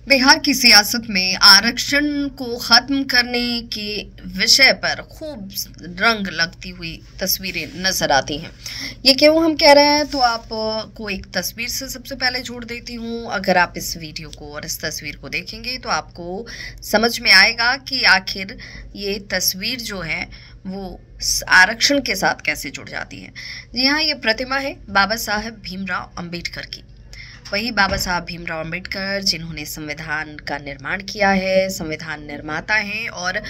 बिहार की सियासत में आरक्षण को खत्म करने के विषय पर खूब रंग लगती हुई तस्वीरें नजर आती हैं। ये क्यों हम कह रहे हैं, तो आपको एक तस्वीर से सबसे पहले जोड़ देती हूँ। अगर आप इस वीडियो को और इस तस्वीर को देखेंगे तो आपको समझ में आएगा कि आखिर ये तस्वीर जो है वो आरक्षण के साथ कैसे जुड़ जाती है। जी हाँ, ये प्रतिमा है बाबा साहेब भीमराव अंबेडकर की। वही बाबा साहब भीमराव अंबेडकर जिन्होंने संविधान का निर्माण किया है, संविधान निर्माता हैं और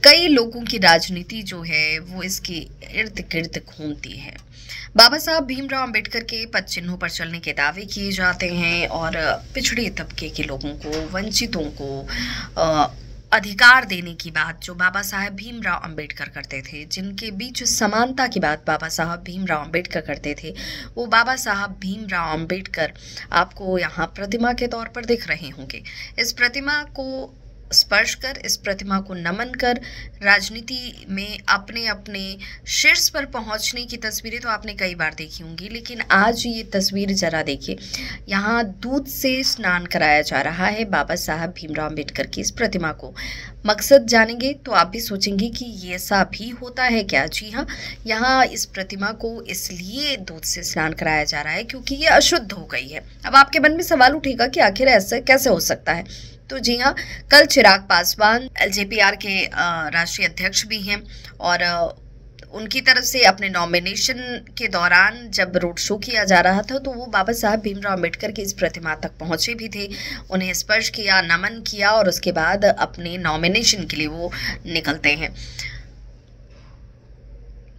कई लोगों की राजनीति जो है वो इसके इर्द गिर्द घूमती है। बाबा साहब भीमराव अंबेडकर के पद चिन्हों पर चलने के दावे किए जाते हैं और पिछड़े तबके के लोगों को, वंचितों को अधिकार देने की बात जो बाबा साहब भीमराव अंबेडकर करते थे, जिनके बीच समानता की बात बाबा साहब भीमराव अंबेडकर करते थे, वो बाबा साहब भीमराव अंबेडकर आपको यहाँ प्रतिमा के तौर पर दिख रहे होंगे। इस प्रतिमा को स्पर्श कर, इस प्रतिमा को नमन कर राजनीति में अपने अपने शीर्ष पर पहुंचने की तस्वीरें तो आपने कई बार देखी होंगी, लेकिन आज ये तस्वीर जरा देखिए। यहाँ दूध से स्नान कराया जा रहा है बाबा साहब भीमराव अंबेडकर की इस प्रतिमा को। मकसद जानेंगे तो आप भी सोचेंगे कि ये ऐसा भी होता है क्या। जी हाँ, यहाँ इस प्रतिमा को इसलिए दूध से स्नान कराया जा रहा है क्योंकि ये अशुद्ध हो गई है। अब आपके मन में सवाल उठेगा कि आखिर ऐसा कैसे हो सकता है। तो जी हाँ, कल चिराग पासवान एलजेपीआर के राष्ट्रीय अध्यक्ष भी हैं और उनकी तरफ से अपने नॉमिनेशन के दौरान जब रोड शो किया जा रहा था तो वो बाबा साहब भीमराव अंबेडकर की इस प्रतिमा तक पहुंचे भी थे, उन्हें स्पर्श किया, नमन किया और उसके बाद अपने नॉमिनेशन के लिए वो निकलते हैं।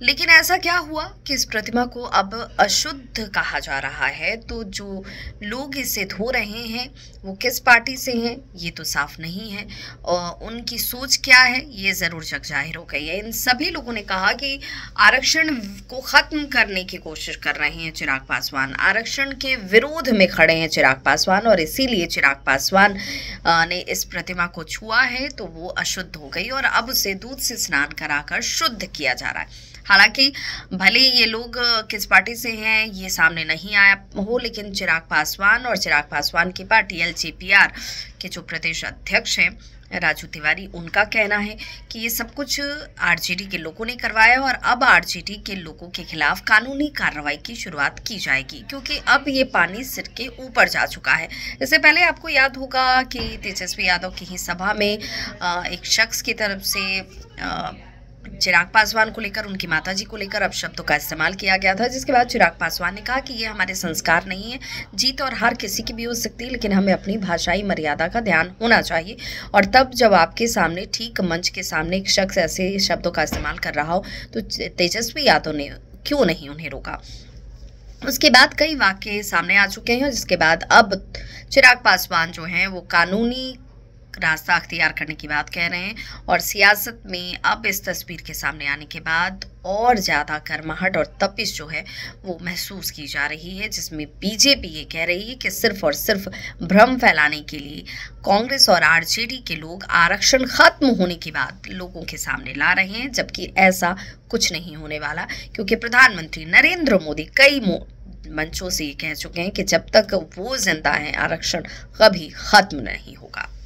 लेकिन ऐसा क्या हुआ कि इस प्रतिमा को अब अशुद्ध कहा जा रहा है। तो जो लोग इसे धो रहे हैं वो किस पार्टी से हैं ये तो साफ नहीं है और उनकी सोच क्या है ये ज़रूर जग जाहिर हो गई है। इन सभी लोगों ने कहा कि आरक्षण को ख़त्म करने की कोशिश कर रहे हैं चिराग पासवान, आरक्षण के विरोध में खड़े हैं चिराग पासवान और इसीलिए चिराग पासवान ने इस प्रतिमा को छुआ है तो वो अशुद्ध हो गई और अब उसे दूध से स्नान कराकर शुद्ध किया जा रहा है। हालांकि भले ये लोग किस पार्टी से हैं ये सामने नहीं आया हो, लेकिन चिराग पासवान और चिराग पासवान की पार्टी एलजेपीआर के जो प्रदेश अध्यक्ष हैं राजू तिवारी, उनका कहना है कि ये सब कुछ आरजेडी के लोगों ने करवाया और अब आरजेडी के लोगों के खिलाफ कानूनी कार्रवाई की शुरुआत की जाएगी क्योंकि अब ये पानी सिर के ऊपर जा चुका है। इससे पहले आपको याद होगा कि तेजस्वी यादव की ही सभा में एक शख्स की तरफ से चिराग पासवान को लेकर, उनकी माताजी को लेकर अपशब्दों का इस्तेमाल किया गया था, जिसके बाद चिराग पासवान ने कहा कि ये हमारे संस्कार नहीं है। जीत और हार किसी की भी हो सकती है लेकिन हमें अपनी भाषाई मर्यादा का ध्यान होना चाहिए। और तब जब आपके सामने ठीक मंच के सामने एक शख्स ऐसे शब्दों का इस्तेमाल कर रहा हो तो तेजस्वी यादव ने क्यों नहीं उन्हें रोका। उसके बाद कई वाकये सामने आ चुके हैं जिसके बाद अब चिराग पासवान जो हैं वो कानूनी रास्ता अख्तियार करने की बात कह रहे हैं और सियासत में अब इस तस्वीर के सामने आने के बाद और ज़्यादा गर्माहट और तपिश जो है वो महसूस की जा रही है, जिसमें बीजेपी ये कह रही है कि सिर्फ और सिर्फ भ्रम फैलाने के लिए कांग्रेस और आरजेडी के लोग आरक्षण खत्म होने की बात लोगों के सामने ला रहे हैं, जबकि ऐसा कुछ नहीं होने वाला क्योंकि प्रधानमंत्री नरेंद्र मोदी कई मंचों से ये कह चुके हैं कि जब तक वो जिंदा हैं आरक्षण कभी खत्म नहीं होगा।